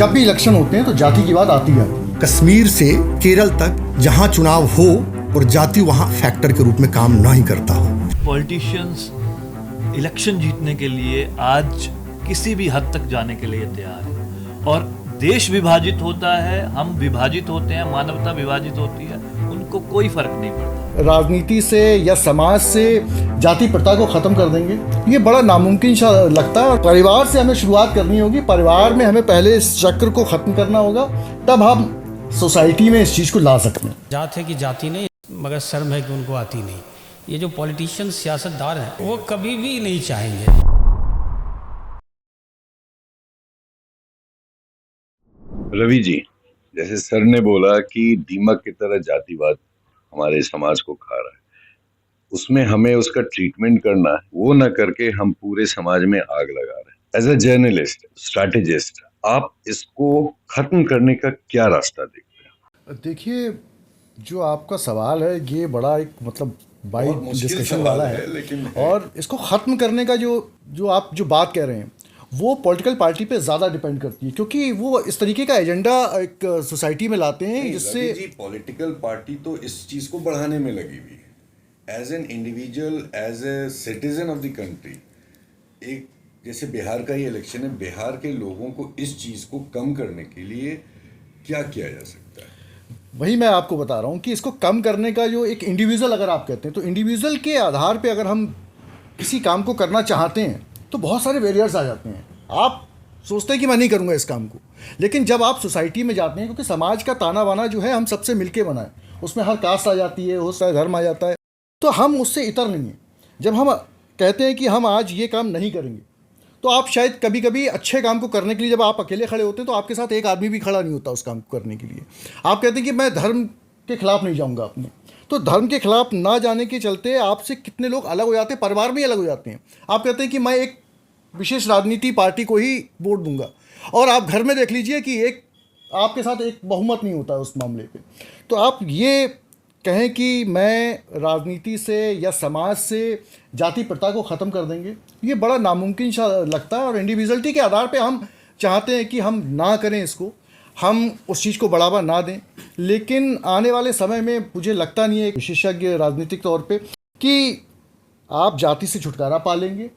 जब भी इलेक्शन होते हैं तो जाति की बात आती है। कश्मीर से केरल तक जहां चुनाव हो और जाति वहां फैक्टर के रूप में काम नहीं करता हो। पॉलिटिशियंस इलेक्शन जीतने के लिए आज किसी भी हद तक जाने के लिए तैयार है और देश विभाजित होता है, हम विभाजित होते हैं, मानवता विभाजित होती है, उनको कोई फर्क नहीं पड़ता। राजनीति से या समाज से जाति प्रथा को खत्म कर देंगे, ये बड़ा नामुमकिन सा लगता है। परिवार से हमें शुरुआत करनी होगी, परिवार में हमें पहले इस चक्र को खत्म करना होगा, तब हम सोसाइटी में इस चीज़ को ला सकते हैं। जात है कि जाति नहीं, मगर शर्म है कि उनको आती नहीं। ये जो पॉलिटिशियन सियासतदार हैं वो कभी भी नहीं चाहेंगे। रवि जी, जैसे सर ने बोला कि दीमक की तरह जातिवाद हमारे समाज को खा रहा है, उसमें हमें उसका ट्रीटमेंट करना है, वो ना करके हम पूरे समाज में आग लगा रहे हैं। एज अ जर्नलिस्ट, स्ट्रैटेजिस्ट, आप इसको खत्म करने का क्या रास्ता देखते हैं? देखिए, जो आपका सवाल है ये बड़ा एक मतलब वाइड डिस्कशन वाला है, लेकिन और इसको ख़त्म करने का जो आप जो बात कह रहे हैं वो पॉलिटिकल पार्टी पे ज़्यादा डिपेंड करती है, क्योंकि वो इस तरीके का एजेंडा एक सोसाइटी में लाते हैं जिससे जी पॉलिटिकल पार्टी तो इस चीज़ को बढ़ाने में लगी हुई है। As an individual, as a citizen of the country, एक जैसे बिहार का ये इलेक्शन है, बिहार के लोगों को इस चीज़ को कम करने के लिए क्या किया जा सकता है? वही मैं आपको बता रहा हूँ कि इसको कम करने का जो एक इंडिविजुअल अगर आप कहते हैं तो इंडिविजुअल के आधार पे अगर हम किसी काम को करना चाहते हैं तो बहुत सारे बैरियर्स आ जाते हैं। आप सोचते हैं कि मैं नहीं करूँगा इस काम को, लेकिन जब आप सोसाइटी में जाते हैं, क्योंकि समाज का ताना बाना जो है हम सबसे मिलके बना है, उसमें हर कास्ट आ जाती है, बहुत सारा धर्म आ जाता है, तो हम उससे इतर नहीं हैं। जब हम कहते हैं कि हम आज ये काम नहीं करेंगे, तो आप शायद कभी कभी अच्छे काम को करने के लिए जब आप अकेले खड़े होते हैं तो आपके साथ एक आदमी भी खड़ा नहीं होता उस काम को करने के लिए। आप कहते हैं कि मैं धर्म के खिलाफ नहीं जाऊंगा अपने, तो धर्म के खिलाफ ना जाने के चलते आपसे कितने लोग अलग हो जाते हैं, परिवार में ही अलग हो जाते हैं। आप कहते हैं कि मैं एक विशेष राजनीति पार्टी को ही वोट दूंगा, और आप घर में देख लीजिए कि एक आपके साथ एक बहुमत नहीं होता है उस मामले पे। तो आप ये कहें कि मैं राजनीति से या समाज से जाति प्रथा को ख़त्म कर देंगे, ये बड़ा नामुमकिन सा लगता है। और इंडिविजुअलिटी के आधार पे हम चाहते हैं कि हम ना करें इसको, हम उस चीज़ को बढ़ावा ना दें, लेकिन आने वाले समय में मुझे लगता नहीं है एक विशेषज्ञ राजनीतिक तौर पे कि आप जाति से छुटकारा पा लेंगे।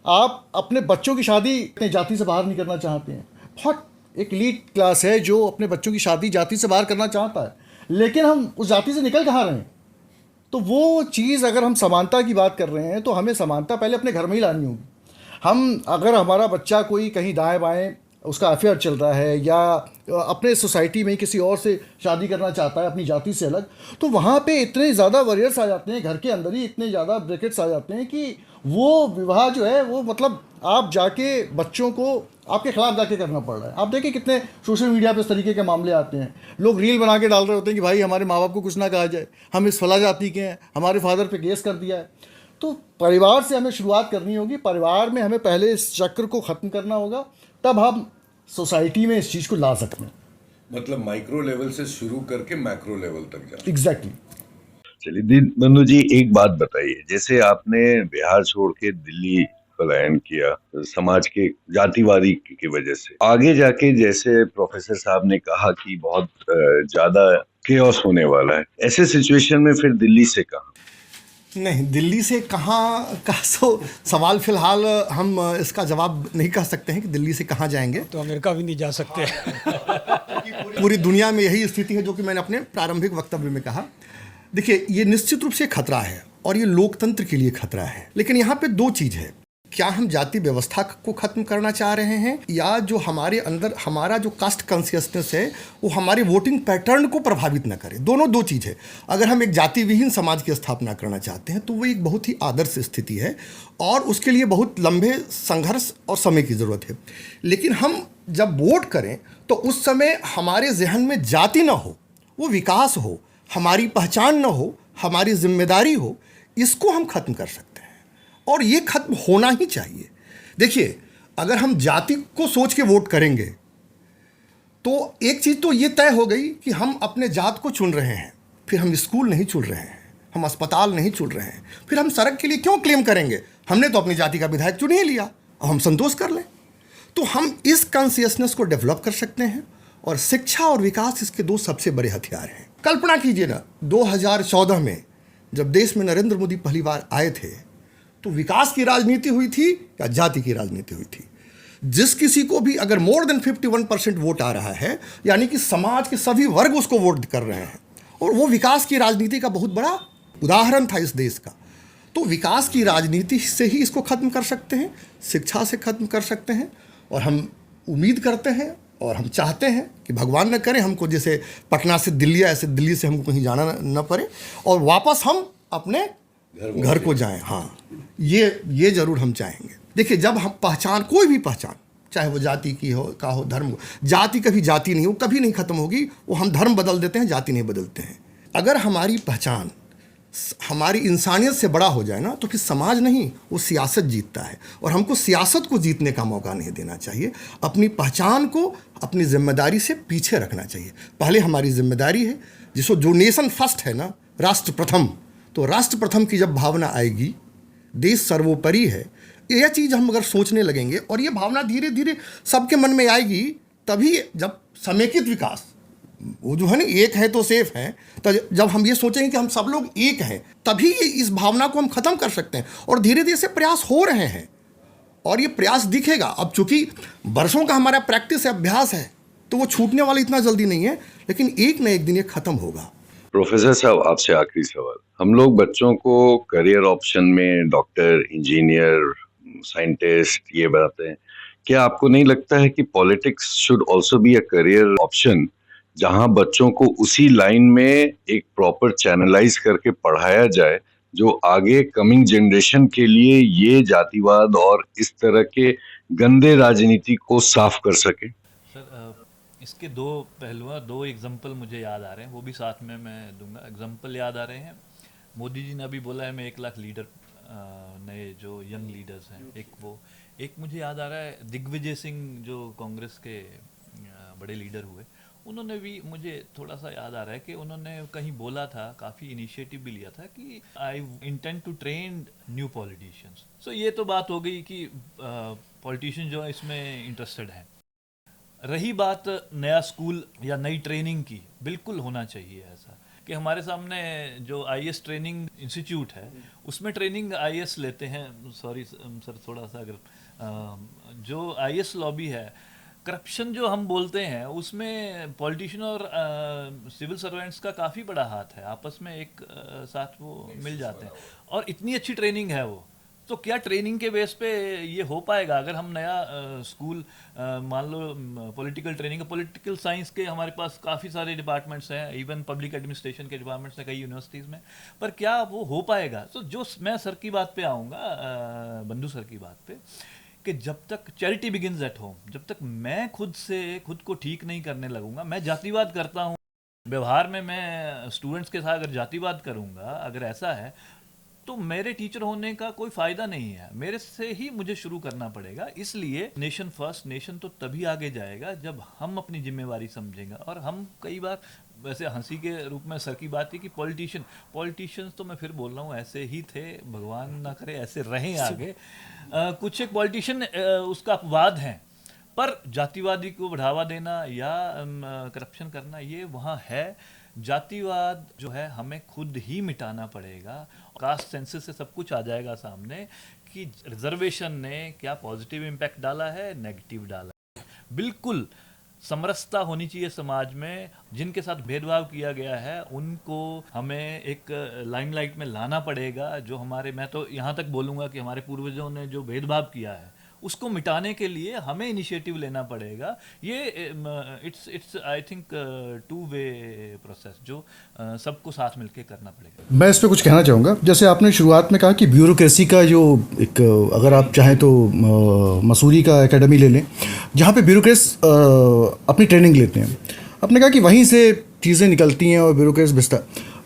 आप अपने बच्चों की शादी अपने जाति से बाहर नहीं करना चाहते हैं, बहुत एक एलीट क्लास है जो अपने बच्चों की शादी जाति से बाहर करना चाहता है, लेकिन हम उस जाति से निकल कहाँ रहे हैं? तो वो चीज़, अगर हम समानता की बात कर रहे हैं तो हमें समानता पहले अपने घर में ही लानी होगी। हम अगर हमारा बच्चा कोई कहीं दाएं बाएं उसका अफेयर चल रहा है या अपने सोसाइटी में किसी और से शादी करना चाहता है अपनी जाति से अलग, तो वहाँ पे इतने ज़्यादा बैरियर्स आ जाते हैं, घर के अंदर ही इतने ज़्यादा ब्रैकेट्स आ जाते हैं कि वो विवाह जो है वो मतलब आप जाके बच्चों को आपके खिलाफ जाके करना पड़ रहा है। आप देखिए कितने सोशल मीडिया पे इस तरीके के मामले आते हैं, लोग रील बना के डाल रहे होते हैं कि भाई हमारे माँ बाप को कुछ ना कहा जाए, हम इस फला जाति के हैं, हमारे फादर पे केस कर दिया है। तो परिवार से हमें शुरुआत करनी होगी, परिवार में हमें पहले इस चक्र को ख़त्म करना होगा, तब हम सोसाइटी में इस चीज़ को ला सकते हैं। मतलब माइक्रो लेवल से शुरू करके मैक्रो लेवल तक जाना। एग्जैक्टली। चलिए दीनबंधु जी, एक बात बताइए, जैसे आपने बिहार छोड़ के दिल्ली पलायन किया समाज के जातिवादी की वजह से, आगे जाके जैसे प्रोफेसर साहब ने कहा कि बहुत ज्यादा केओस होने वाला है, ऐसे सिचुएशन में फिर दिल्ली से कहाँ? नहीं, दिल्ली से कहाँ का सवाल फिलहाल हम इसका जवाब नहीं कह सकते हैं कि दिल्ली से कहाँ जाएंगे। तो अमेरिका भी नहीं जा सकते। पूरी दुनिया में यही स्थिति है जो कि मैंने अपने प्रारंभिक वक्तव्य में कहा। देखिए, ये निश्चित रूप से खतरा है और ये लोकतंत्र के लिए खतरा है, लेकिन यहाँ पे दो चीज़ है, क्या हम जाति व्यवस्था को खत्म करना चाह रहे हैं या जो हमारे अंदर हमारा जो कास्ट कॉन्शियसनेस है वो हमारे वोटिंग पैटर्न को प्रभावित न करे। दोनों दो चीज़ है। अगर हम एक जाति विहीन समाज की स्थापना करना चाहते हैं तो वो एक बहुत ही आदर्श स्थिति है और उसके लिए बहुत लंबे संघर्ष और समय की ज़रूरत है। लेकिन हम जब वोट करें तो उस समय हमारे जहन में जाति ना हो, वो विकास हो, हमारी पहचान ना हो, हमारी जिम्मेदारी हो, इसको हम खत्म कर सकते हैं और ये खत्म होना ही चाहिए। देखिए, अगर हम जाति को सोच के वोट करेंगे तो एक चीज़ तो ये तय हो गई कि हम अपने जात को चुन रहे हैं, फिर हम स्कूल नहीं चुन रहे हैं, हम अस्पताल नहीं चुन रहे हैं, फिर हम सड़क के लिए क्यों क्लेम करेंगे? हमने तो अपनी जाति का विधायक चुन ही लिया, अब हम संतोष कर लें। तो हम इस कॉन्शियसनेस को डेवलप कर सकते हैं, और शिक्षा और विकास इसके दो सबसे बड़े हथियार हैं। कल्पना कीजिए ना, 2014 में जब देश में नरेंद्र मोदी पहली बार आए थे, तो विकास की राजनीति हुई थी या जाति की राजनीति हुई थी? जिस किसी को भी अगर मोर देन 51% वोट आ रहा है, यानी कि समाज के सभी वर्ग उसको वोट कर रहे हैं, और वो विकास की राजनीति का बहुत बड़ा उदाहरण था इस देश का। तो विकास की राजनीति से ही इसको ख़त्म कर सकते हैं, शिक्षा से ख़त्म कर सकते हैं। और हम उम्मीद करते हैं और हम चाहते हैं कि भगवान न करे हमको जैसे पटना से दिल्ली, ऐसे दिल्ली से हमको कहीं जाना न पड़े, और वापस हम अपने घर को जाएं। हाँ, ये ज़रूर हम चाहेंगे। देखिए, जब हम पहचान, कोई भी पहचान, चाहे वो जाति की हो, का हो, धर्म हो, जाति कभी जाति नहीं हो, कभी नहीं ख़त्म होगी। वो हम धर्म बदल देते हैं, जाति नहीं बदलते हैं। अगर हमारी पहचान हमारी इंसानियत से बड़ा हो जाए ना, तो फिर समाज नहीं, वो सियासत जीतता है। और हमको सियासत को जीतने का मौका नहीं देना चाहिए। अपनी पहचान को अपनी जिम्मेदारी से पीछे रखना चाहिए। पहले हमारी जिम्मेदारी है, जिसको जो नेशन फर्स्ट है ना, राष्ट्र प्रथम, तो राष्ट्र प्रथम की जब भावना आएगी, देश सर्वोपरि है, यह चीज़ हम अगर सोचने लगेंगे और ये भावना धीरे धीरे सबके मन में आएगी, तभी जब समेकित विकास, वो जो है ना, एक है तो सेफ है, तो जब हम ये सोचेंगे कि हम सब लोग एक हैं, तभी इस भावना को हम ख़त्म कर सकते हैं। और धीरे धीरे से प्रयास हो रहे हैं, और ये प्रयास दिखेगा। अब चूंकि वर्षों का हमारा प्रैक्टिस है, अभ्यास है, तो वो छूटने वाला इतना जल्दी नहीं है, लेकिन एक न एक दिन ये ख़त्म होगा। प्रोफेसर साहब, आपसे आखिरी सवाल। हम लोग बच्चों को करियर ऑप्शन में डॉक्टर, इंजीनियर, साइंटिस्ट ये बताते हैं। क्या आपको नहीं लगता है कि politics should also be a career option, जहां बच्चों को उसी लाइन में एक प्रॉपर चैनलाइज करके पढ़ाया जाए, जो आगे कमिंग जनरेशन के लिए ये जातिवाद और इस तरह के गंदे राजनीति को साफ कर सके? सर, इसके दो पहलू, दो एग्जाम्पल मुझे याद आ रहे हैं, वो भी साथ में मैं दूंगा। एग्जाम्पल याद आ रहे हैं, मोदी जी ने अभी बोला है मैं 1 लाख लीडर, नए जो यंग लीडर्स हैं, एक मुझे याद आ रहा है दिग्विजय सिंह, जो कांग्रेस के बड़े लीडर हुए, उन्होंने भी, मुझे थोड़ा सा याद आ रहा है कि उन्होंने कहीं बोला था, काफ़ी इनिशिएटिव भी लिया था कि I intend to train new politicians. So ये तो बात हो गई कि पॉलिटिशियन जो है इसमें इंटरेस्टेड हैं। रही बात नया स्कूल या नई ट्रेनिंग की, बिल्कुल होना चाहिए ऐसा कि हमारे सामने जो आईएएस ट्रेनिंग इंस्टीट्यूट है, उसमें ट्रेनिंग आईएएस लेते हैं। सॉरी सर, थोड़ा सा अगर जो आईएएस लॉबी है, करप्शन जो हम बोलते हैं, उसमें पॉलिटिशियन और सिविल सर्वेंट्स का काफ़ी बड़ा हाथ है, आपस में एक साथ वो मिल जाते हैं, और इतनी अच्छी ट्रेनिंग है वो। तो क्या ट्रेनिंग के बेस पे ये हो पाएगा? अगर हम नया स्कूल, मान लो पॉलिटिकल ट्रेनिंग, पॉलिटिकल साइंस के हमारे पास काफ़ी सारे डिपार्टमेंट्स हैं, इवन पब्लिक एडमिनिस्ट्रेशन के डिपार्टमेंट्स हैं कई यूनिवर्सिटीज़ में, पर क्या वो हो पाएगा? तो जो मैं सर की बात पे आऊँगा, बंधु सर की बात पे, कि जब तक चैरिटी बिगिंस एट होम, जब तक मैं खुद को ठीक नहीं करने लगूंगा, मैं जातिवाद करता हूँ व्यवहार में, मैं स्टूडेंट्स के साथ अगर जातिवाद करूँगा, अगर ऐसा है, तो मेरे टीचर होने का कोई फ़ायदा नहीं है। मेरे से ही मुझे शुरू करना पड़ेगा। इसलिए नेशन फर्स्ट, नेशन तो तभी आगे जाएगा जब हम अपनी जिम्मेवारी समझेंगे। और हम कई बार, वैसे हंसी के रूप में सर की बात थी कि पॉलिटिशियंस तो मैं फिर बोल रहा हूँ ऐसे ही थे, भगवान ना करे ऐसे रहें आगे। कुछ एक पॉलिटिशियन उसका अपवाद हैं, पर जातिवादी को बढ़ावा देना या करप्शन करना, ये वहाँ है। जातिवाद जो है हमें खुद ही मिटाना पड़ेगा। कास्ट सेंसस से सब कुछ आ जाएगा सामने कि रिजर्वेशन ने क्या पॉजिटिव इम्पैक्ट डाला है, नेगेटिव डाला है। बिल्कुल समरसता होनी चाहिए समाज में। जिनके साथ भेदभाव किया गया है उनको हमें एक लाइमलाइट में लाना पड़ेगा। जो हमारे, मैं तो यहाँ तक बोलूँगा कि हमारे पूर्वजों ने जो भेदभाव किया है उसको मिटाने के लिए हमें इनिशिएटिव लेना पड़ेगा। ये it's I think two way process जो सबको साथ मिलके करना पड़ेगा। मैं इस पर कुछ कहना चाहूँगा। जैसे आपने शुरुआत में कहा कि ब्यूरोक्रेसी का जो एक, अगर आप चाहें तो मसूरी का एकेडमी ले लें, जहाँ पे ब्यूरोक्रेट्स अपनी ट्रेनिंग लेते हैं। आपने कहा कि वहीं से चीज़ें निकलती हैं और ब्यूरोक्रेट्स भिजता।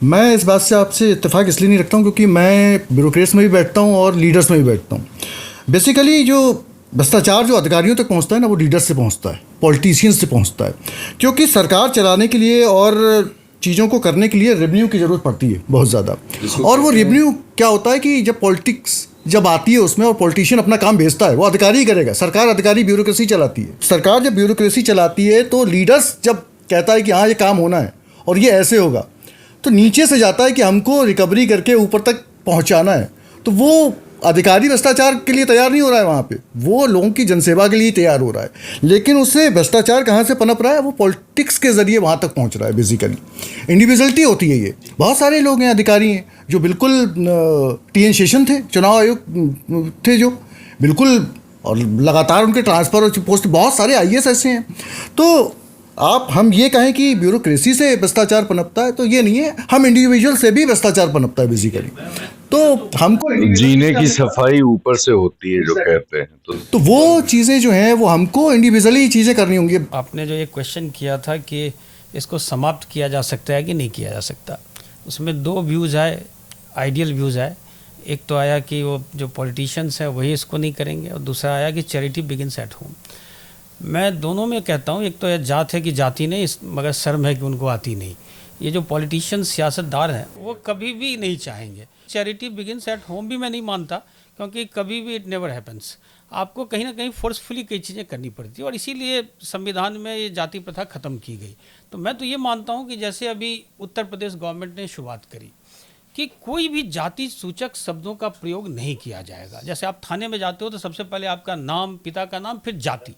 मैं इस बात से आपसे इत्तेफाक इसलिए नहीं रखता हूँ क्योंकि मैं ब्यूरोक्रेट्स में भी बैठता हूँ और लीडर्स में भी बैठता हूँ। बेसिकली जो भ्रष्टाचार जो अधिकारियों तक पहुंचता है ना, वो लीडर्स से पहुंचता है, पॉलिटिशियंस से पहुंचता है। क्योंकि सरकार चलाने के लिए और चीज़ों को करने के लिए रेवेन्यू की ज़रूरत पड़ती है बहुत ज़्यादा। और वो रेवेन्यू क्या होता है कि जब पॉलिटिक्स जब आती है उसमें और पॉलिटिशियन अपना काम भेजता है, वो अधिकारी ही करेगा। सरकार अधिकारी ब्यूरोक्रेसी चलाती है। सरकार जब ब्यूरोक्रेसी चलाती है तो लीडर्स जब कहता है कि हाँ ये काम होना है और ये ऐसे होगा, तो नीचे से जाता है कि हमको रिकवरी करके ऊपर तक पहुँचाना है। तो वो अधिकारी भ्रष्टाचार के लिए तैयार नहीं हो रहा है वहाँ पे, वो लोगों की जनसेवा के लिए तैयार हो रहा है। लेकिन उससे भ्रष्टाचार कहाँ से पनप रहा है? वो पॉलिटिक्स के ज़रिए वहाँ तक पहुँच रहा है। बेसिकली इंडिविजुअलिटी होती है ये। बहुत सारे लोग हैं अधिकारी हैं जो बिल्कुल टी.एन. शेषन थे, चुनाव आयोग थे जो बिल्कुल, और लगातार उनके ट्रांसफ़र और पोस्ट, बहुत सारे आई.ए.एस. ऐसे हैं। तो हम ये कहें कि ब्यूरोक्रेसी से भ्रष्टाचार पनपता है तो ये नहीं है, हम इंडिविजुअल से भी भ्रष्टाचार पनपता है बेसिकली। तो हमको जीने की सफाई ऊपर से होती है जो कहते हैं, तो वो चीज़ें जो हैं वो हमको इंडिविजुअली चीज़ें करनी होंगी। आपने जो एक क्वेश्चन किया था कि इसको समाप्त किया जा सकता है कि नहीं किया जा सकता, उसमें दो व्यूज़ आए, आइडियल व्यूज़ आए। एक तो आया कि वो जो पॉलिटिशियंस हैं वही इसको नहीं करेंगे, और दूसरा आया कि चैरिटी बिगिंस एट होम। मैं दोनों में कहता हूँ, एक तो यह जात है कि जाति नहीं, मगर शर्म है कि उनको आती नहीं। ये जो पॉलिटिशियन सियासतदार हैं वो कभी भी नहीं चाहेंगे। चैरिटी बिगिंस एट होम भी मैं नहीं मानता, क्योंकि कभी भी इट नेवर हैपन्स। आपको कहीं ना कहीं फोर्सफुली कई चीज़ें करनी पड़ती है, और इसीलिए संविधान में ये जाति प्रथा ख़त्म की गई। तो मैं तो ये मानता हूँ कि जैसे अभी उत्तर प्रदेश गवर्नमेंट ने शुरुआत करी कि कोई भी जाति सूचक शब्दों का प्रयोग नहीं किया जाएगा। जैसे आप थाने में जाते हो तो सबसे पहले आपका नाम, पिता का नाम, फिर जाति।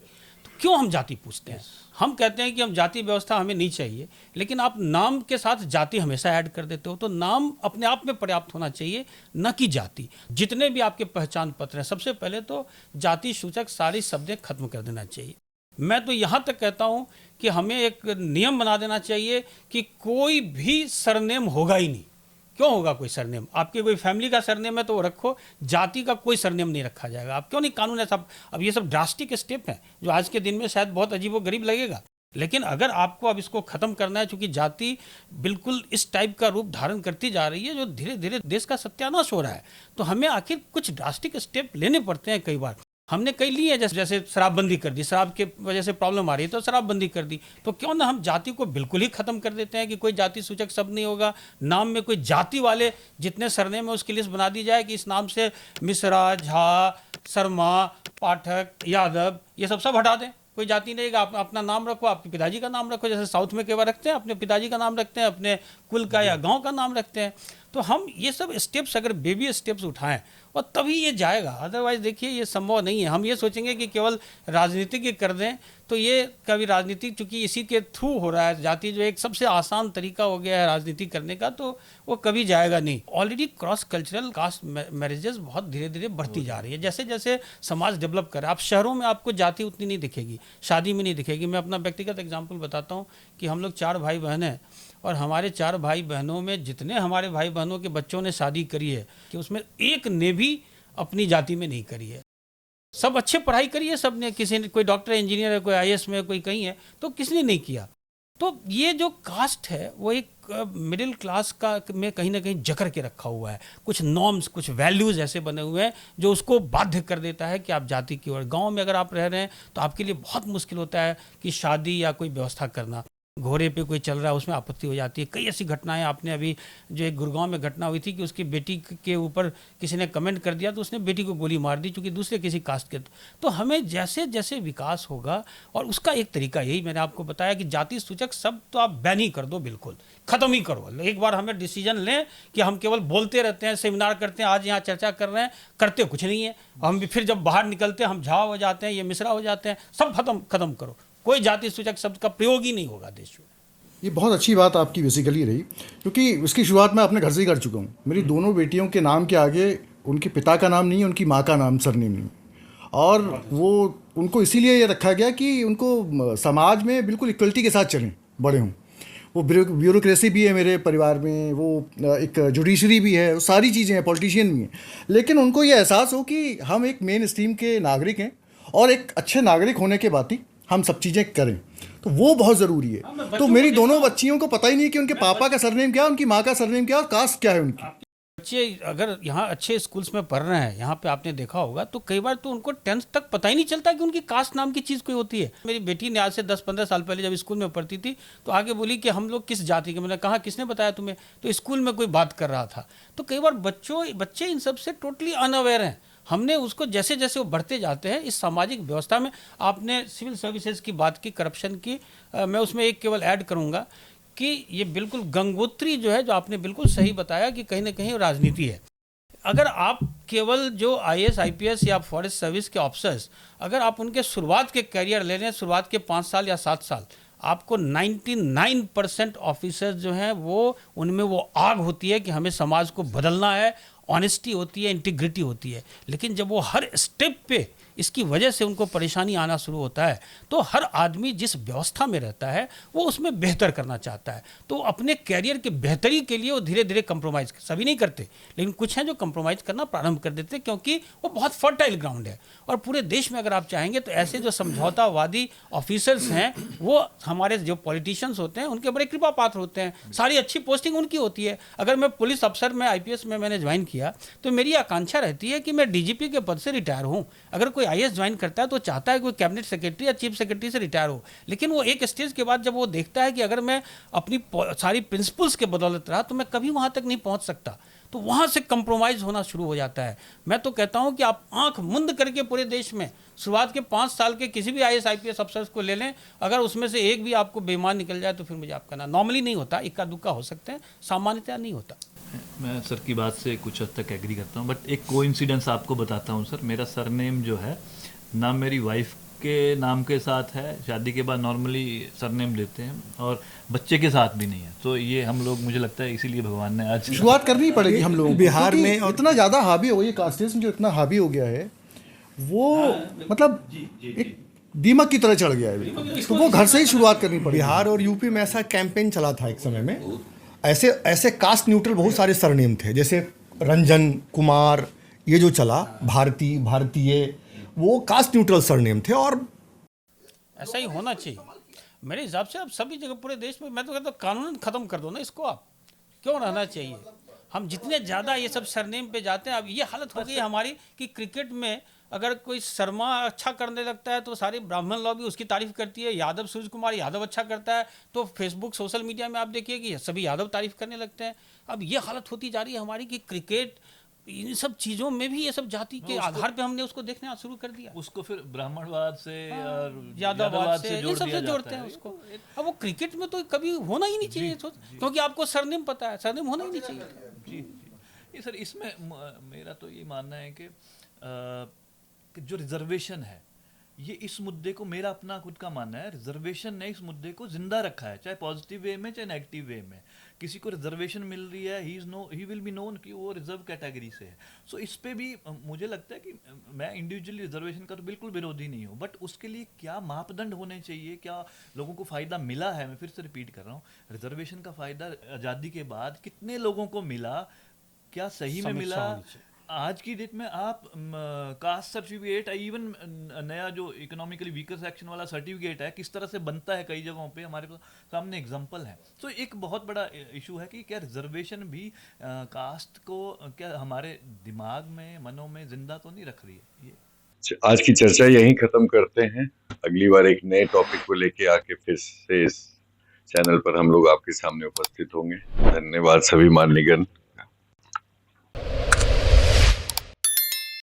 क्यों हम जाति पूछते हैं? हम कहते हैं कि हम जाति व्यवस्था हमें नहीं चाहिए, लेकिन आप नाम के साथ जाति हमेशा ऐड कर देते हो। तो नाम अपने आप में पर्याप्त होना चाहिए, न कि जाति। जितने भी आपके पहचान पत्र हैं, सबसे पहले तो जाति सूचक सारी शब्दें खत्म कर देना चाहिए। मैं तो यहाँ तक कहता हूँ कि हमें एक नियम बना देना चाहिए कि कोई भी सरनेम होगा ही नहीं। क्यों होगा कोई सरनेम? आपके कोई फैमिली का सरनेम है तो वो रखो, जाति का कोई सरनेम नहीं रखा जाएगा। आप क्यों नहीं कानून ऐसा? अब ये सब ड्रास्टिक स्टेप है जो आज के दिन में शायद बहुत अजीबोगरीब लगेगा, लेकिन अगर आपको अब इसको खत्म करना है, चूंकि जाति बिल्कुल इस टाइप का रूप धारण करती जा रही है जो धीरे धीरे देश का सत्यानाश हो रहा है, तो हमें आखिर कुछ ड्रास्टिक स्टेप लेने पड़ते हैं। कई बार हमने कई लिए, जैसे शराबबंदी कर दी, शराब के वजह से प्रॉब्लम आ रही है तो शराबबंदी कर दी। तो क्यों ना हम जाति को बिल्कुल ही खत्म कर देते हैं कि कोई जाति सूचक शब्द नहीं होगा। नाम में कोई जाति वाले जितने सरनेम है उसकी लिस्ट बना दी जाए कि इस नाम से मिश्रा, झा, शर्मा, पाठक, यादव, ये सब हटा दें। कोई जाति नहीं, आप अपना नाम रखो, आपके पिताजी का नाम रखो, जैसे साउथ में कई बार रखते हैं, अपने पिताजी का नाम रखते हैं, अपने कुल का या गांव का नाम रखते हैं। तो हम ये सब स्टेप्स अगर बेबी स्टेप्स उठाएं और तभी ये जाएगा, अदरवाइज देखिए ये संभव नहीं है। हम ये सोचेंगे कि केवल राजनीति के कर दें तो ये कभी राजनीति, चूंकि इसी के थ्रू हो रहा है, जाति जो एक सबसे आसान तरीका हो गया है राजनीति करने का, तो वो कभी जाएगा नहीं। Already cross cultural caste marriages बहुत धीरे धीरे बढ़ती जा रही है। जैसे जैसे समाज डेवलप कर रहा है, आप शहरों में आपको जाति उतनी नहीं दिखेगी, शादी में नहीं दिखेगी। मैं अपना व्यक्तिगत एग्जाम्पल बताता हूँ कि हम लोग 4 भाई बहन हैं, और हमारे 4 भाई बहनों में जितने हमारे भाई बहनों के बच्चों ने शादी करी है कि उसमें एक ने भी अपनी जाति में नहीं करी है। सब अच्छे पढ़ाई करी है, सब ने, किसी ने, कोई डॉक्टर इंजीनियर है, कोई आईएएस में, कोई कहीं है, तो किसने नहीं किया। तो ये जो कास्ट है वो एक मिडिल क्लास का में कहीं ना कहीं जकड़ के रखा हुआ है। कुछ नॉर्म्स, कुछ वैल्यूज़ ऐसे बने हुए हैं जो उसको बाध्य कर देता है कि आप जाति की ओर। गाँव में अगर आप रह रहे हैं तो आपके लिए बहुत मुश्किल होता है कि शादी या कोई व्यवस्था करना। घोड़े पे कोई चल रहा है उसमें आपत्ति हो जाती है। कई ऐसी घटनाएं, आपने अभी जो एक गुड़गांव में घटना हुई थी कि उसकी बेटी के ऊपर किसी ने कमेंट कर दिया तो उसने बेटी को गोली मार दी, चूंकि दूसरे किसी कास्ट के। तो हमें जैसे जैसे विकास होगा, और उसका एक तरीका यही मैंने आपको बताया कि जाति सूचक शब्द तो आप बैन ही कर दो, बिल्कुल खत्म ही करो। एक बार हमें डिसीजन लें कि हम केवल बोलते रहते हैं, सेमिनार करते हैं, आज यहाँ चर्चा कर रहे हैं, करते कुछ नहीं है। हम फिर जब बाहर निकलते हैं हम झा हो जाते हैं, ये मिश्रा हो जाते हैं। सब खत्म करो, कोई जाति सूचक शब्द का प्रयोग ही नहीं होगा देश में। ये बहुत अच्छी बात आपकी बेसिकली रही, क्योंकि इसकी शुरुआत मैं अपने घर से ही कर चुका हूँ। मेरी दोनों बेटियों के नाम के आगे उनके पिता का नाम नहीं है, उनकी माँ का नाम, सरनेम नहीं। और वो उनको इसीलिए ये रखा गया कि उनको समाज में बिल्कुल इक्वलिटी के साथ चलें, बड़े हों। वो ब्यूरोक्रेसी भी है मेरे परिवार में, वो एक जुडिशरी भी है, वो सारी चीज़ें हैं, पॉलिटिशियन भी हैं। लेकिन उनको ये एहसास हो कि हम एक मेन स्ट्रीम के नागरिक हैं, और एक अच्छे नागरिक होने के बाद ही हम सब चीज़ें करें, तो वो बहुत ज़रूरी है। तो मेरी दोनों बच्चियों को पता ही नहीं कि उनके पापा का सरनेम क्या है, उनकी माँ का सरनेम क्या है और कास्ट क्या है उनकी। बच्चे अगर यहाँ अच्छे स्कूल्स में पढ़ रहे हैं, यहाँ पे आपने देखा होगा तो कई बार तो उनको 10th तक पता ही नहीं चलता कि उनकी कास्ट नाम की चीज़ कोई होती है। मेरी बेटी ने आज से 10-15 साल पहले जब स्कूल में पढ़ती थी तो आगे बोली कि हम लोग किस जाति के। मैंने कहा किसने बताया तुम्हें? तो स्कूल में कोई बात कर रहा था। तो कई बार बच्चे इन सब से टोटली अनअवेयर हैं। हमने उसको जैसे जैसे वो बढ़ते जाते हैं इस सामाजिक व्यवस्था में, आपने सिविल सर्विसेज की बात की, करप्शन की, मैं उसमें एक केवल ऐड करूँगा कि ये बिल्कुल गंगोत्री जो है, जो आपने बिल्कुल सही बताया कि कहीं ना कहीं राजनीति है। अगर आप केवल जो IAS IPS या फॉरेस्ट सर्विस के ऑफिसर्स, अगर आप उनके शुरुआत के करियर ले लें, शुरुआत के 5 साल या 7 साल, आपको 99% ऑफिसर्स जो हैं वो उनमें वो आग होती है कि हमें समाज को बदलना है, ऑनेस्टी होती है, इंटीग्रिटी होती है। लेकिन जब वो हर स्टेप पे इसकी वजह से उनको परेशानी आना शुरू होता है तो हर आदमी जिस व्यवस्था में रहता है वो उसमें बेहतर करना चाहता है, तो अपने कैरियर के बेहतरी के लिए वो धीरे धीरे कंप्रोमाइज़, सभी नहीं करते लेकिन कुछ हैं जो कंप्रोमाइज़ करना प्रारंभ कर देते हैं, क्योंकि वो बहुत फर्टाइल ग्राउंड है। और पूरे देश में अगर आप चाहेंगे तो ऐसे जो समझौतावादी ऑफिसर्स हैं वो हमारे जो पॉलिटिशियंस होते हैं उनके बड़े कृपा पात्र होते हैं, सारी अच्छी पोस्टिंग उनकी होती है। अगर मैं पुलिस अफसर में IPS में मैंने ज्वाइन किया तो मेरी आकांक्षा रहती है कि मैं DGP के पद से रिटायर हूँ। अगर कोई IAS ज्वाइन करता है तो चाहता है कोई कैबिनेट सेक्रेटरी या चीफ सेक्रेटरी से रिटायर हो, लेकिन वो एक स्टेज के बाद जब वो देखता है कि अगर मैं अपनी सारी प्रिंसिपल्स के बदौलत रहा तो मैं कभी वहाँ तक नहीं पहुँच सकता, तो वहाँ से कंप्रोमाइज़ होना शुरू हो जाता है। मैं तो कहता हूँ कि आप आंख मुंद करके पूरे देश में शुरुआत के 5 साल के किसी भी IAS IPS अफसर्स को ले लें, अगर उसमें से एक भी आपको बेईमान निकल जाए तो फिर मुझे आपका ना, नॉर्मली नहीं होता, इक्का दुक्का हो सकते हैं, सामान्यतया नहीं होता। मैं सर की बात से कुछ हद तक एग्री करता हूँ, बट एक कोइंसिडेंस आपको बताता हूँ सर। मेरा सरनेम जो है नाम मेरी वाइफ के नाम के साथ है, शादी के बाद नॉर्मली सरनेम लेते हैं, और बच्चे के साथ भी नहीं है। तो ये हम लोग, मुझे लगता है इसीलिए भगवान ने आज शुरुआत करनी पड़ेगी हम लोगों को, बिहार क्योंकि में और इतना ज़्यादा हावी हो गई कास्टिज्म, जो इतना हावी हो गया है वो मतलब एक दीमक की तरह चढ़ गया है, तो वो घर से ही शुरुआत करनी पड़ेगी। बिहार और यूपी में ऐसा कैंपेन चला था एक समय में, ऐसे ऐसे कास्ट न्यूट्रल बहुत सारे सरनेम थे, जैसे रंजन कुमार, ये जो चला, भारतीय, वो कास्ट न्यूट्रल सरनेम थे। और ऐसा ही होना चाहिए मेरे हिसाब से। अब सभी जगह पूरे देश में, मैं तो कहता हूँ कानून खत्म कर दो ना इसको, आप क्यों रहना चाहिए। हम जितने ज़्यादा ये सब सरनेम पे जाते हैं, अब ये हालत हो गई है हमारी कि क्रिकेट में अगर कोई शर्मा अच्छा करने लगता है तो सारी ब्राह्मण लॉबी उसकी तारीफ करती है, यादव सूर्य कुमार यादव अच्छा करता है तो फेसबुक सोशल मीडिया में आप देखिए कि सभी यादव तारीफ करने लगते हैं। अब ये हालत होती जा रही है हमारी कि क्रिकेट, इन सब चीज़ों में भी ये सब जाति के आधार पे हमने उसको देखना शुरू कर दिया, उसको फिर ब्राह्मणवाद से और यादववाद से जोड़ इन सबसे दिया जोड़ते जाता हैं है। उसको। अब वो क्रिकेट में तो कभी होना ही नहीं चाहिए, क्योंकि आपको सरनेम पता है, सरनेम होना ही नहीं चाहिए। जी ये सर, इसमें मेरा तो ये मानना है कि जो रिजर्वेशन है, ये इस मुद्दे को, मेरा अपना खुद का मानना है, रिजर्वेशन ने इस मुद्दे को जिंदा रखा है, चाहे पॉजिटिव वे में चाहे नेगेटिव वे में। किसी को रिजर्वेशन मिल रही है, ही विल बी नोन कि वो रिजर्व कैटेगरी से है। सो इस पे भी मुझे लगता है कि मैं इंडिविजुअली रिजर्वेशन का तो बिल्कुल विरोधी नहीं हूँ, बट उसके लिए क्या मापदंड होने चाहिए, क्या लोगों को फ़ायदा मिला है। मैं फिर से रिपीट कर रहा हूँ, रिजर्वेशन का फ़ायदा आज़ादी के बाद कितने लोगों को मिला, क्या सही में मिला। आज की डेट में आप कास्ट सर्टिफिकेट, इवन नया जो इकोनॉमिकली वीकर सेक्शन वाला सर्टिफिकेट है, किस तरह से बनता है, कई जगहों पे हमारे सामने एग्जांपल है। तो एक बहुत बड़ा इशू है कि क्या रिजर्वेशन भी कास्ट को क्या हमारे दिमाग में, मनों में जिंदा तो नहीं रख रही है। ये आज की चर्चा यहीं खत्म करते हैं। अगली बार एक नए टॉपिक को लेके आके फिर से इस चैनल पर हम लोग आपके सामने उपस्थित होंगे। धन्यवाद सभी माननीयगण।